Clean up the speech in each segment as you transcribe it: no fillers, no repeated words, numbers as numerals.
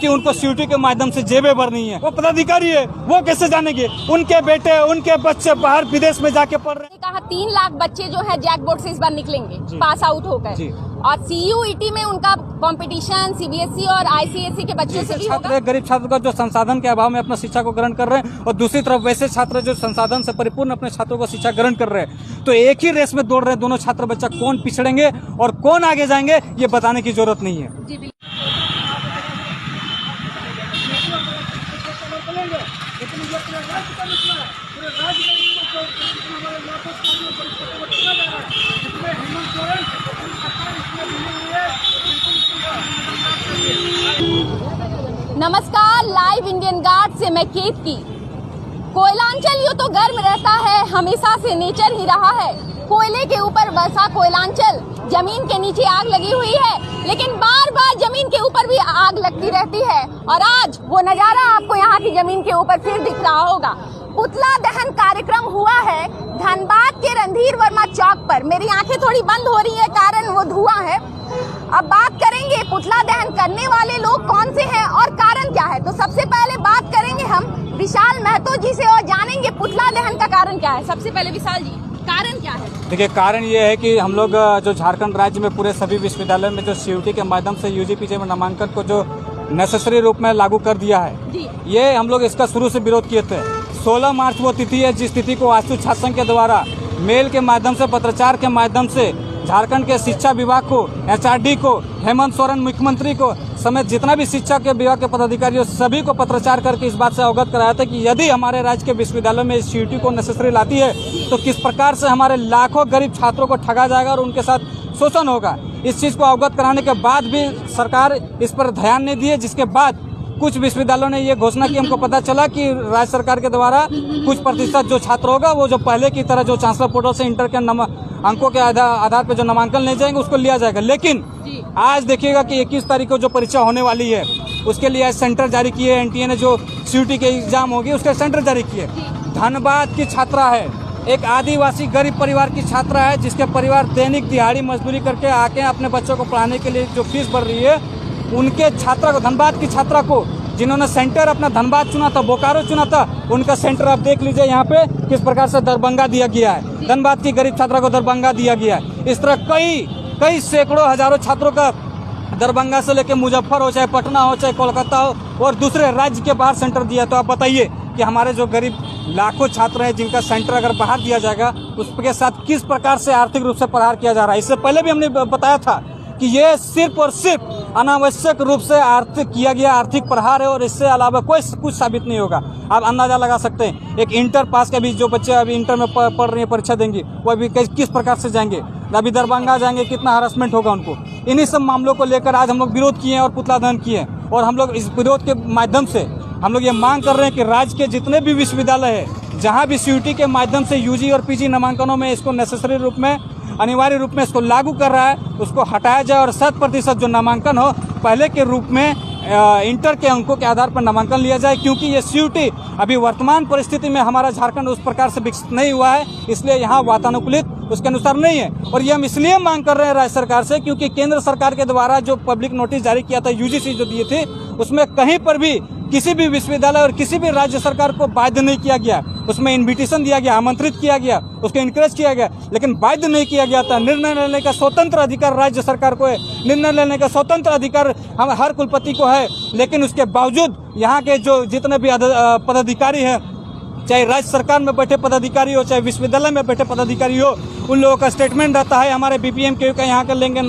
क्योंकि उनको सीयूटी के माध्यम से जेबें भरनी है। वो पदाधिकारी है, वो कैसे जानेंगे? उनके बेटे, उनके बच्चे बाहर विदेश में जाके पढ़ रहे हैं। कहा 3 लाख बच्चे जो है जैक बोर्ड से इस बार निकलेंगे पास आउट होकर, और सीयूईटी में उनका कंपटीशन सीबीएसई और आईसीएसई के बच्चों से भी होगा। गरीब छात्र का जो संसाधन के अभाव में अपना शिक्षा को ग्रहण कर रहे हैं, और दूसरी तरफ वैसे छात्र जो संसाधन से परिपूर्ण अपने छात्रों को शिक्षा ग्रहण कर रहे हैं, तो एक ही रेस में दौड़ रहे हैं दोनों छात्र बच्चा। कौन पिछड़ेंगे और कौन आगे जाएंगे, ये बताने की जरूरत नहीं है। नमस्कार, लाइव इंडियन गार्ड से मैं केतकी। कोयलांचल यूं तो गर्म रहता है, हमेशा से नेचर ही रहा है। कोयले के ऊपर बसा कोयलांचल, जमीन के नीचे आग लगी हुई है, लेकिन बार बार जमीन के ऊपर भी आग लगती रहती है। और आज वो नजारा आपको यहाँ की जमीन के ऊपर फिर दिख रहा होगा। पुतला दहन कार्यक्रम हुआ है धनबाद के रणधीर वर्मा चौक पर। मेरी आंखें थोड़ी बंद हो रही है, कारण वो धुआं है। अब बात करेंगे पुतला दहन करने वाले लोग कौन से हैं और कारण क्या है। तो सबसे पहले बात करेंगे हम विशाल महतो जी से और जानेंगे पुतला दहन का कारण क्या है। सबसे पहले विशाल जी, कारण क्या है? देखिए, कारण ये है कि हम लोग जो झारखंड राज्य में पूरे सभी विश्वविद्यालय में जो सीयूटी के माध्यम से यूजी पीजी में नामांकन को जो नेसेसरी रूप में लागू कर दिया है, ये हम लोग इसका शुरू से विरोध किए थे। 16 मार्च वो तिथि है जिस तिथि को वास्तु छात्र संघ के द्वारा मेल के माध्यम से, पत्राचार के माध्यम से झारखंड के शिक्षा विभाग को, एचआरडी को, हेमंत सोरेन मुख्यमंत्री को समेत जितना भी शिक्षा के विभाग के पदाधिकारियों सभी को पत्राचार करके इस बात से अवगत कराया था कि यदि हमारे राज्य के विश्वविद्यालयों में इस सीयूटी को नेसेसरी लाती है तो किस प्रकार से हमारे लाखों गरीब छात्रों को ठगा जाएगा और उनके साथ शोषण होगा। इस चीज को अवगत कराने के बाद भी सरकार इस पर ध्यान नहीं दिए, जिसके बाद कुछ विश्वविद्यालयों ने ये घोषणा की। हमको पता चला कि राज्य सरकार के द्वारा कुछ प्रतिशत जो छात्र होगा वो जो पहले की तरह जो चांसलर पोर्टल से इंटर के अंकों के आधार पर जो नामांकन ले जाएंगे उसको लिया जाएगा। लेकिन आज देखिएगा कि 21 तारीख को जो परीक्षा होने वाली है उसके लिए आज सेंटर जारी किए। एनटीए ने जो सीयूटी के एग्जाम होगी उसके सेंटर जारी किए। धनबाद की छात्रा है, एक आदिवासी गरीब परिवार की छात्रा है, जिसके परिवार दैनिक दिहाड़ी मजदूरी करके आके अपने बच्चों को पढ़ाने के लिए जो फीस भर रही है, उनके छात्रा को, धनबाद की छात्रा को, जिन्होंने सेंटर अपना धनबाद चुना था, बोकारो चुना था, उनका सेंटर आप देख लीजिए यहाँ पे किस प्रकार से दरभंगा दिया गया है। धनबाद की गरीब छात्रा को दरभंगा दिया गया है। इस तरह कई सैकड़ों हजारों छात्रों का दरभंगा से लेकर मुजफ्फर हो, चाहे पटना हो, चाहे कोलकाता हो और दूसरे राज्य के बाहर सेंटर दिया। तो आप बताइए कि हमारे जो गरीब लाखों छात्र हैं जिनका सेंटर अगर बाहर दिया जाएगा उसके साथ किस प्रकार से आर्थिक रूप से प्रहार किया जा रहा है। इससे पहले भी हमने बताया था कि ये सिर्फ और सिर्फ अनावश्यक रूप से आर्थिक किया गया आर्थिक प्रहार है और इससे अलावा कोई कुछ साबित नहीं होगा। आप अंदाजा लगा सकते हैं, एक इंटर पास के भी जो बच्चे अभी इंटर में पढ़ रही हैं, परीक्षा देंगी, वो अभी किस प्रकार से जाएंगे, अभी दरभंगा जाएंगे, कितना हरासमेंट होगा उनको। इन्हीं सब मामलों को लेकर आज हम लोग विरोध किए हैं और पुतला दहन किए हैं। और हम लोग इस विरोध के माध्यम से हम लोग ये मांग कर रहे हैं कि राज्य के जितने भी विश्वविद्यालय है, जहाँ भी सीयूटी के माध्यम से यूजी और पीजी नामांकनों में इसको नेसेसरी रूप में, अनिवार्य रूप में इसको लागू कर रहा है, उसको हटाया जाए और 100% जो नामांकन हो पहले के रूप में इंटर के अंकों के आधार पर नामांकन लिया जाए। क्योंकि ये सीयूटी अभी वर्तमान परिस्थिति में हमारा झारखंड उस प्रकार से विकसित नहीं हुआ है, इसलिए यहाँ वातानुकूलित उसके अनुसार नहीं है। और ये हम इसलिए मांग कर रहे हैं राज्य सरकार से क्योंकि केंद्र सरकार के द्वारा जो पब्लिक नोटिस जारी किया था, यूजीसी जो दिए थे, उसमें कहीं पर भी किसी भी विश्वविद्यालय और किसी भी राज्य सरकार को बाध्य नहीं किया गया। उसमें इन्विटेशन दिया गया, आमंत्रित किया गया, उसको इनकरेज किया गया, लेकिन बाध्य नहीं किया गया था। निर्णय लेने का स्वतंत्र अधिकार राज्य सरकार को है, निर्णय लेने का स्वतंत्र अधिकार हम हर कुलपति को है। लेकिन उसके बावजूद यहाँ के जो जितने भी पदाधिकारी हैं, चाहे राज्य सरकार में बैठे पदाधिकारी हो, चाहे विश्वविद्यालय में बैठे पदाधिकारी हो, उन लोगों का स्टेटमेंट रहता है हमारे बीपीएम के यहाँ का लेंगे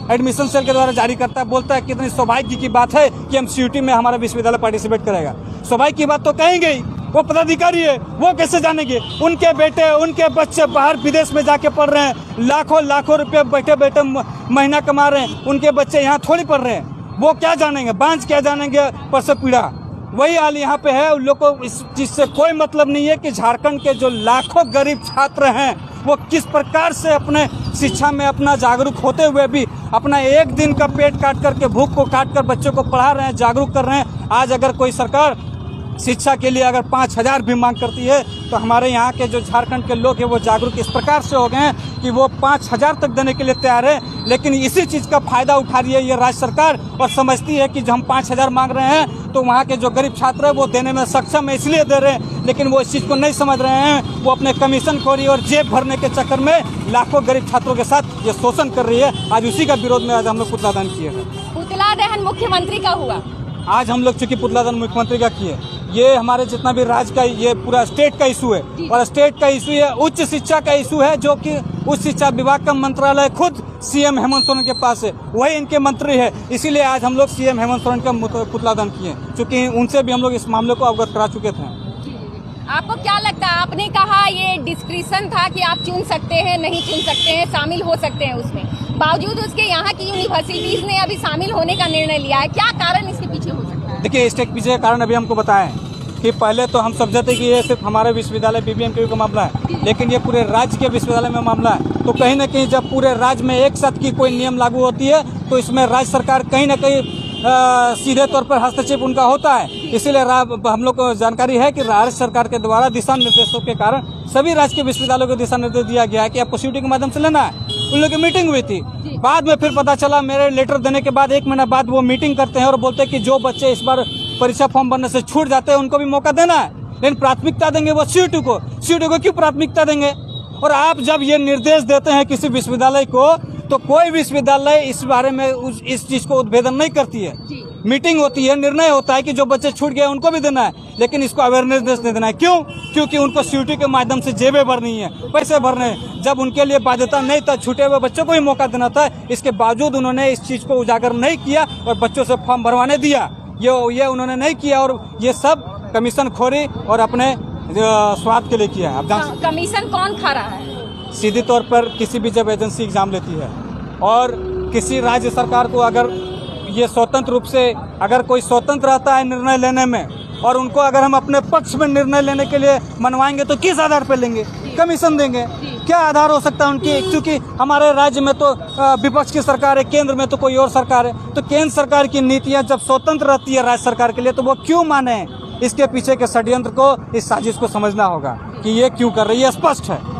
एडमिशन सेल के द्वारा जारी करता है, बोलता है कितनी सौभाग्य की बात है कि हम सीयूटी में हमारा विश्वविद्यालय पार्टिसिपेट करेगा। सौभाग्य की बात तो कहेंगे ही, वो पदाधिकारी है, वो कैसे जानेंगे? उनके बेटे, उनके बच्चे बाहर विदेश में जाके पढ़ रहे हैं, लाखों रुपए बैठे बैठे महीना कमा रहे हैं, उनके बच्चे यहाँ थोड़ी पढ़ रहे हैं। वो क्या जानेंगे, बांझ क्या जानेंगे, परसे पीड़ा। वही हाल यहाँ पे है। उन लोग को इस चीज से कोई मतलब नहीं है कि झारखंड के जो लाखों गरीब छात्र हैं वो किस प्रकार से अपने शिक्षा में अपना जागरूक होते हुए भी अपना एक दिन का पेट काट करके, भूख को काट कर बच्चों को पढ़ा रहे हैं, जागरूक कर रहे हैं। आज अगर कोई सरकार शिक्षा के लिए अगर 5,000 भी मांग करती है तो हमारे यहाँ के जो झारखंड के लोग हैं वो जागरूक इस प्रकार से हो गए हैं कि वो 5,000 तक देने के लिए तैयार है। लेकिन इसी चीज़ का फायदा उठा रही है ये राज्य सरकार और समझती है कि जो हम 5,000 मांग रहे हैं तो वहाँ के जो गरीब छात्र है वो देने में सक्षम है इसलिए दे रहे हैं। लेकिन वो इस चीज़ को नहीं समझ रहे हैं। वो अपने कमीशन खोरी और जेब भरने के चक्कर में लाखों गरीब छात्रों के साथ ये शोषण कर रही है। आज उसी का विरोध में आज हम लोग पुतला दहन किए हैं। पुतला दहन मुख्यमंत्री का हुआ, आज हम लोग चूंकि पुतला दहन मुख्यमंत्री का किए, ये हमारे जितना भी राज्य का ये पूरा स्टेट का इशू है और स्टेट का इशू है, उच्च शिक्षा का इशू है, जो कि उच्च शिक्षा विभाग का मंत्रालय खुद सीएम हेमंत सोरेन के पास है, वही इनके मंत्री है। इसीलिए आज हम लोग सीएम हेमंत सोरेन का पुतला दहन किए, क्योंकि उनसे भी हम लोग इस मामले को अवगत करा चुके थे। आपको क्या लगता है, आपने कहा ये डिस्क्रिप्शन था कि आप चुन सकते हैं, नहीं चुन सकते हैं, शामिल हो सकते हैं उसमें, बावजूद उसके यहाँ की यूनिवर्सिटीज ने अभी शामिल होने का निर्णय लिया है, क्या कारण इसके पीछे हो सकता है? देखिए, इसके पीछे का कारण अभी हमको बताएं कि पहले तो हम समझते कि ये सिर्फ हमारे विश्वविद्यालय BBMKU का मामला है, लेकिन ये पूरे राज्य के विश्वविद्यालय में मामला है। तो कहीं न कहीं जब पूरे राज्य में एक साथ की कोई नियम लागू होती है तो इसमें राज्य सरकार कहीं न कहीं सीधे तौर पर हस्तक्षेप उनका होता है। इसीलिए हम लोग को जानकारी है कि राज्य सरकार के द्वारा दिशा निर्देशों के कारण सभी राज्य के विश्वविद्यालयों को दिशा निर्देश दिया गया है कि आपको CUET के माध्यम से लेना है। उन लोगों की मीटिंग हुई थी, बाद में फिर पता चला, मेरे लेटर देने के बाद 1 महीना बाद वो मीटिंग करते हैं और बोलते हैं कि जो बच्चे इस बार परीक्षा फॉर्म भरने से छूट जाते हैं उनको भी मौका देना है, लेकिन प्राथमिकता देंगे वो CUET को। CUET को क्यों प्राथमिकता देंगे? और आप जब ये निर्देश देते हैं किसी विश्वविद्यालय को तो कोई विश्वविद्यालय इस बारे में इस चीज को उद्भेदन नहीं करती है। मीटिंग होती है, निर्णय होता है कि जो बच्चे छूट गए उनको भी देना है, लेकिन इसको अवेयरनेस नहीं देना है। क्यों? क्योंकि उनको CUET के माध्यम से जेबें भरनी है, पैसे भरने हैं, जब उनके लिए बाध्यता नहीं था, छूटे हुए बच्चों को ही मौका देना था। इसके बावजूद उन्होंने इस चीज को उजागर नहीं किया और बच्चों से फॉर्म भरवाने दिया, ये उन्होंने नहीं किया। और ये सब कमीशन खोरी और अपने स्वार्थ के लिए किया है। आप कमीशन कौन खा रहा है? सीधी तौर पर किसी भी जब एजेंसी एग्जाम लेती है और किसी राज्य सरकार को अगर ये स्वतंत्र रूप से, अगर कोई स्वतंत्र रहता है निर्णय लेने में और उनको अगर हम अपने पक्ष में निर्णय लेने के लिए मनवाएंगे तो किस आधार पर लेंगे? कमीशन देंगे। क्या आधार हो सकता है उनकी? क्योंकि हमारे राज्य में तो विपक्ष की सरकार है, केंद्र में तो कोई और सरकार है। तो केंद्र सरकार की नीतियां जब स्वतंत्र रहती है राज्य सरकार के लिए तो वो क्यों माने? इसके पीछे के षड्यंत्र को, इस साजिश को समझना होगा कि ये क्यों कर रही है, स्पष्ट है।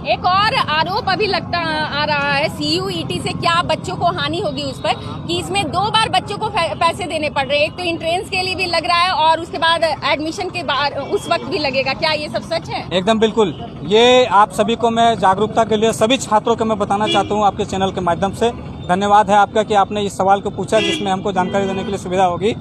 एक और आरोप अभी लगता आ रहा है CUET से, क्या बच्चों को हानि होगी उस पर, कि इसमें 2 बार बच्चों को पैसे देने पड़ रहे हैं, एक तो एंट्रेंस के लिए भी लग रहा है और उसके बाद एडमिशन के बाद उस वक्त भी लगेगा। क्या ये सब सच है? एकदम बिल्कुल। ये आप सभी को मैं जागरूकता के लिए सभी छात्रों को मैं बताना चाहता हूँ आपके चैनल के माध्यम से। धन्यवाद है आपका कि आपने इस सवाल को पूछा जिसमें हमको जानकारी देने के लिए सुविधा होगी।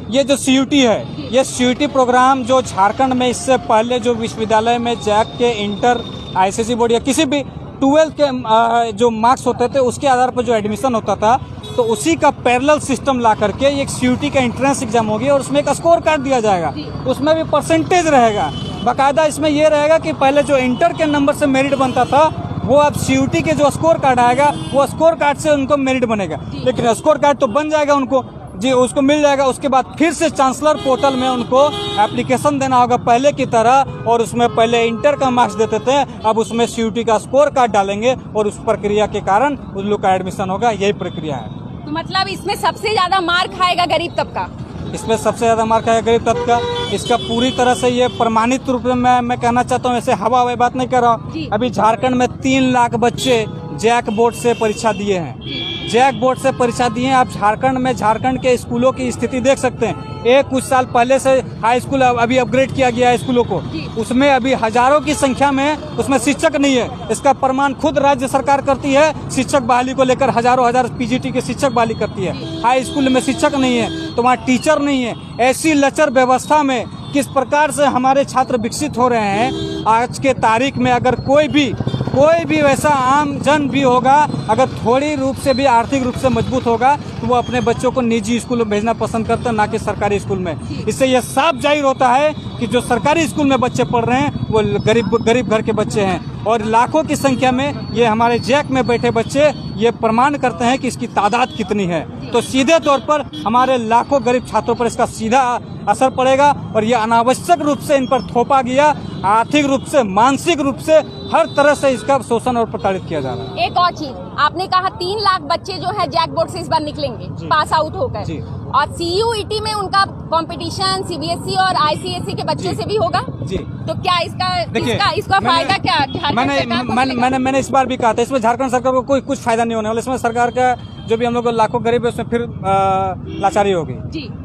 ये जो CUET है, ये CUET प्रोग्राम जो झारखंड में इससे पहले जो विश्वविद्यालय में जैक के, इंटर, ICSE बोर्ड या किसी भी 12th के जो मार्क्स होते थे उसके आधार पर जो एडमिशन होता था, तो उसी का पैरेलल सिस्टम ला करके एक CUET का एंट्रेंस एग्जाम होगी और उसमें एक स्कोर कार्ड दिया जाएगा, उसमें भी परसेंटेज रहेगा। बाकायदा इसमें ये रहेगा कि पहले जो इंटर के नंबर से मेरिट बनता था वो अब CUET के जो स्कोर कार्ड आएगा वो स्कोर कार्ड से उनको मेरिट बनेगा। लेकिन स्कोर कार्ड तो बन जाएगा उनको, जी उसको मिल जाएगा। उसके बाद फिर से चांसलर पोर्टल में उनको एप्लीकेशन देना होगा पहले की तरह, और उसमें पहले इंटर का मार्क्स देते थे, अब उसमें CUET का स्कोर कार्ड डालेंगे और उस प्रक्रिया के कारण उन लोग का एडमिशन होगा। यही प्रक्रिया है। तो मतलब इसमें सबसे ज्यादा मार खाएगा गरीब तबका? इसमें सबसे ज्यादा मार खाएगा गरीब तबका। इसका पूरी तरह से ये प्रमाणित रूप में मैं कहना चाहता हूँ, ऐसे हवा हवाई बात नहीं कर रहा हूँ। अभी झारखंड में 3 लाख बच्चे जैक बोर्ड से परीक्षा दिए हैं, जैक बोर्ड से परीक्षा दिए हैं। आप झारखंड में झारखंड के स्कूलों की स्थिति देख सकते हैं। कुछ साल पहले से हाई स्कूल अभी अपग्रेड किया गया है स्कूलों को, उसमें अभी हजारों की संख्या में उसमें शिक्षक नहीं है। इसका प्रमाण खुद राज्य सरकार करती है। शिक्षक बहाली को लेकर हजार PGT के शिक्षक बहाली करती है। हाई स्कूल में शिक्षक नहीं है तो वहाँ टीचर नहीं है। ऐसी लचर व्यवस्था में किस प्रकार से हमारे छात्र विकसित हो रहे हैं। आज के तारीख में अगर कोई भी वैसा आम जन भी होगा, अगर थोड़ी रूप से भी आर्थिक रूप से मजबूत होगा तो वो अपने बच्चों को निजी स्कूल में भेजना पसंद करता है, ना कि सरकारी स्कूल में। इससे यह साफ जाहिर होता है कि जो सरकारी स्कूल में बच्चे पढ़ रहे हैं वो गरीब घर के बच्चे हैं, और लाखों की संख्या में ये हमारे जैक में बैठे बच्चे ये प्रमाण करते हैं कि इसकी तादाद कितनी है। तो सीधे तौर पर हमारे लाखों गरीब छात्रों पर इसका सीधा असर पड़ेगा और ये अनावश्यक रूप से इन पर थोपा गया, आर्थिक रूप से, मानसिक रूप से, हर तरह से इसका शोषण और प्रताड़ित किया जा रहा है। एक और चीज, आपने कहा 3 लाख बच्चे जो है जैक बोर्ड से इस बार निकलेंगे पास आउट होकर, और CUET में उनका कंपटीशन CBSE और ICSE के बच्चों से भी होगा जी। तो क्या इसका फायदा क्या मैंने इस बार भी कहा था, इसमें झारखंड सरकार को कोई कुछ फायदा नहीं होने वाला। इसमें सरकार का जो भी हम लोग लाखों गरीब है उसमें फिर लाचारी होगी।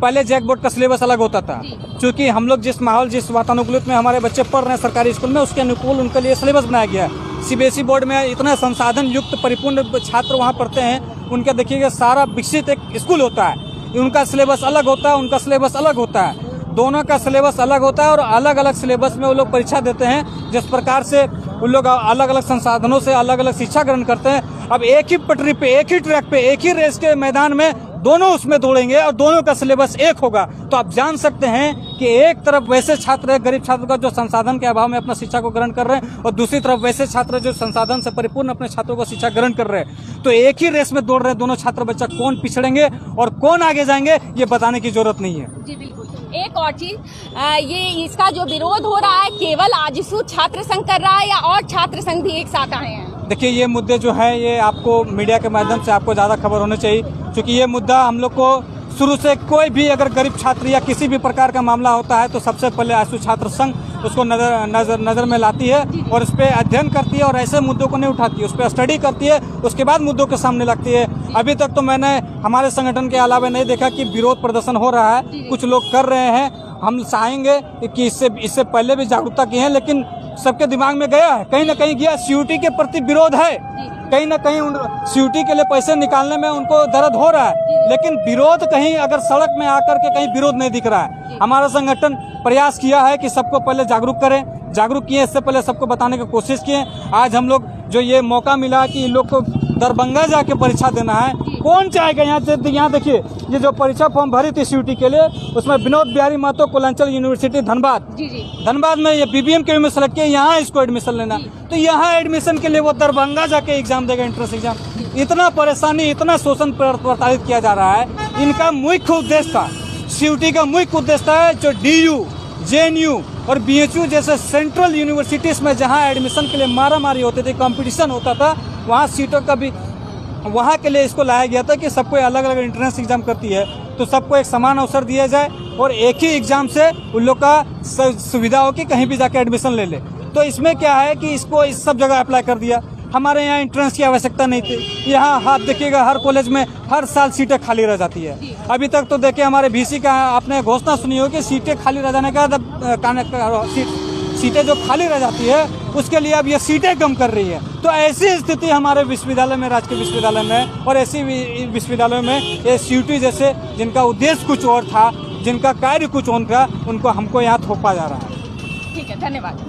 पहले जैक बोर्ड का सिलेबस अलग होता था, क्योंकि हम लोग जिस माहौल जिस वातानुकूलित में हमारे बच्चे पढ़ रहे हैं सरकारी स्कूल में, उसके अनुकूल उनके लिए सिलेबस बनाया गया है। CBSE बोर्ड में इतना संसाधन युक्त परिपूर्ण छात्र वहाँ पढ़ते हैं, उनका देखिएगा सारा विकसित एक स्कूल होता है, उनका सिलेबस अलग होता है, उनका सिलेबस अलग होता है, दोनों का सिलेबस अलग होता है और अलग अलग सिलेबस में वो लोग परीक्षा देते हैं। जिस प्रकार से उन लोग अलग अलग संसाधनों से अलग अलग शिक्षा ग्रहण करते हैं। अब एक ही पटरी पे, एक ही ट्रैक पे, एक ही रेस के मैदान में दोनों उसमें दौड़ेंगे और दोनों का सिलेबस एक होगा, तो आप जान सकते हैं कि एक तरफ वैसे छात्र है गरीब छात्र का जो संसाधन के अभाव में अपना शिक्षा को ग्रहण कर रहे हैं, और दूसरी तरफ वैसे छात्र जो संसाधन से परिपूर्ण अपने छात्रों को शिक्षा ग्रहण कर रहे हैं। तो एक ही रेस में दौड़ रहे दोनों छात्र बच्चा, कौन पिछड़ेंगे और कौन आगे जाएंगे ये बताने की जरूरत नहीं है। जी बिल्कुल। एक और चीज, ये इसका जो विरोध हो रहा है केवल आजिसू छात्र संघ कर रहा है या और छात्र संघ भी एक साथ आए हैं? देखिए, ये मुद्दे जो है ये आपको मीडिया के माध्यम से आपको ज़्यादा खबर होनी चाहिए, क्योंकि ये मुद्दा हम लोग को शुरू से कोई भी अगर गरीब छात्र या किसी भी प्रकार का मामला होता है तो सबसे पहले आजिसू छात्र संघ उसको नज़र में लाती है और उस पर अध्ययन करती है और ऐसे मुद्दों को नहीं उठाती है, उस पर स्टडी करती है, उसके बाद मुद्दों के सामने लगती है। अभी तक तो मैंने हमारे संगठन के अलावा नहीं देखा कि विरोध प्रदर्शन हो रहा है, कुछ लोग कर रहे हैं। हम चाहेंगे कि इससे पहले भी जागरूकता की है, लेकिन सबके दिमाग में गया है, कहीं ना कहीं गया। CUET के प्रति विरोध है, कहीं ना कहीं CUET के लिए पैसे निकालने में उनको दर्द हो रहा है, लेकिन विरोध कहीं अगर सड़क में आकर के कहीं विरोध नहीं दिख रहा है। हमारा संगठन प्रयास किया है कि सबको पहले जागरूक करें, जागरूक किए, इससे पहले सबको बताने की कोशिश किए। आज हम लोग जो ये मौका मिला कि इन लोग को दरभंगा जाके परीक्षा देना है, कौन चाहेगा? यहाँ देखिए, ये जो परीक्षा फॉर्म भरी थी CUET के लिए, उसमें विनोद बिहारी महतो कोयलांचल यूनिवर्सिटी धनबाद में ये BBM के में सेलेक्ट किया, यहाँ इसको एडमिशन लेना, तो यहाँ एडमिशन के लिए वो दरभंगा जाके एग्जाम देगा, एंट्रेंस एग्जाम। इतना परेशानी, इतना शोषण प्रताड़ित किया जा रहा है। इनका मुख्य उद्देश्य था, CUET का मुख्य उद्देश्य था जो DU, JNU और BHU जैसे सेंट्रल यूनिवर्सिटीज में जहाँ एडमिशन के लिए मारामारी होती थी, कंपटीशन होता था, वहाँ सीटों का भी वहाँ के लिए इसको लाया गया था कि सबको अलग अलग एंट्रेंस एग्जाम करती है तो सबको एक समान अवसर दिया जाए और एक ही एग्जाम से उन लोग का सुविधा हो कि कहीं भी जाके एडमिशन ले ले। तो इसमें क्या है कि इसको इस सब जगह अप्लाई कर दिया। हमारे यहाँ एंट्रेंस की आवश्यकता नहीं थी। यहाँ आप देखिएगा हर कॉलेज में हर साल सीटें खाली रह जाती है। अभी तक तो देखिए हमारे VC का आपने घोषणा सुनी हो कि सीटें खाली रह जाने का सीटें जो खाली रह जाती है उसके लिए अब ये सीटें कम कर रही है। तो ऐसी स्थिति हमारे विश्वविद्यालय में, राजकीय विश्वविद्यालय में और ऐसी विश्वविद्यालयों में ये CUET जैसे जिनका उद्देश्य कुछ और था, जिनका कार्य कुछ और था, उनको हमको यहाँ थोपा जा रहा है। ठीक है, धन्यवाद।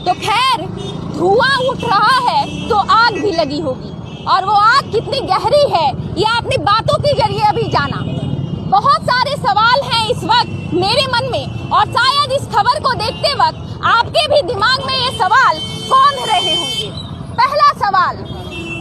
तो खैर, धुआं उठ रहा है तो आग भी लगी होगी और वो आग कितनी गहरी है ये आपने बातों के जरिए अभी जाना। बहुत सारे सवाल हैं इस वक्त मेरे मन में और शायद इस खबर को देखते वक्त आपके भी दिमाग में ये सवाल कौन रहे होंगे। पहला सवाल,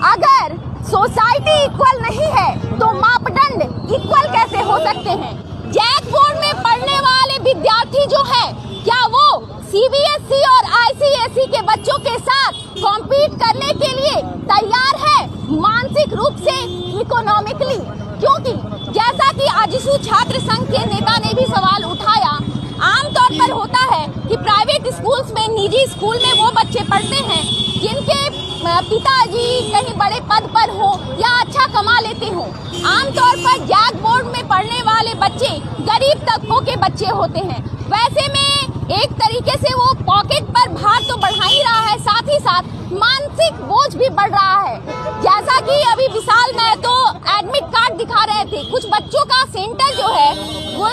अगर सोसाइटी इक्वल नहीं है तो मापदंड इक्वल कैसे हो सकते हैं? जैक बोर्ड में पढ़ने वाले विद्यार्थी जो हैं, क्या वो CBSE और ICSE के बच्चों के साथ कॉम्पीट करने के लिए तैयार है मानसिक रूप से, इकोनॉमिकली? क्योंकि जैसा कि आजिसू छात्र संघ के नेता ने भी सवाल उठाया, आमतौर पर होता है कि प्राइवेट स्कूल्स में, निजी स्कूल में वो बच्चे पढ़ते हैं जिनके पिताजी कहीं बड़े पद पर हो या अच्छा कमा लेते हो। आमतौर पर जैक बोर्ड में पढ़ने वाले बच्चे गरीब तबकों के बच्चे होते हैं। वैसे में एक तरीके से वो पॉकेट पर भार तो बढ़ा ही रहा है, साथ ही साथ मानसिक बोझ भी बढ़ रहा है। जैसा कि अभी विशाल महतो एडमिट कार्ड दिखा रहे थे, कुछ बच्चों का सेंटर जो है वो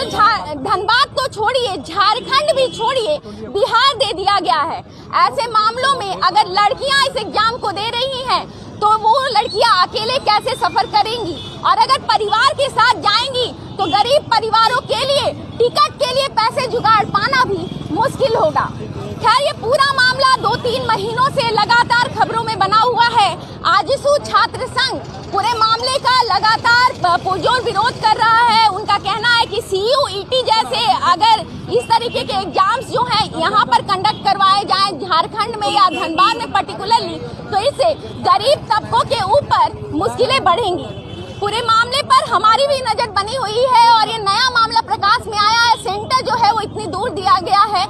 धनबाद तो छोड़िए, झारखंड भी छोड़िए, बिहार दे दिया गया है। ऐसे मामलों में अगर लड़कियां इस एग्जाम को दे रही हैं तो वो लड़कियां अकेले कैसे सफर करेंगी, और अगर परिवार के साथ जाएंगी तो गरीब परिवारों के लिए टिकट के लिए पैसे जुगाड़ पाना भी मुश्किल होगा। खैर, ये पूरा मामला 2-3 महीनों से लगातार खबरों में बना हुआ है। आजिसू छात्र संघ पूरे मामले का लगातार पुरजोर विरोध कर रहा है। उनका कहना है कि CUET जैसे अगर इस तरीके के एग्जाम्स जो हैं यहाँ पर कंडक्ट करवाए जाएं झारखंड में या धनबाद में पर्टिकुलरली, तो इससे गरीब तबकों के ऊपर मुश्किलें बढ़ेंगी। पूरे मामले पर हमारी भी नजर बनी हुई है और ये नया मामला प्रकाश में आया है। सेंटर जो है वो इतनी दूर दिया गया है।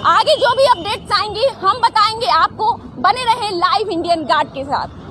आगे जो भी अपडेट्स आएंगी हम बताएंगे आपको। बने रहे लाइव इंडियन गार्ड के साथ।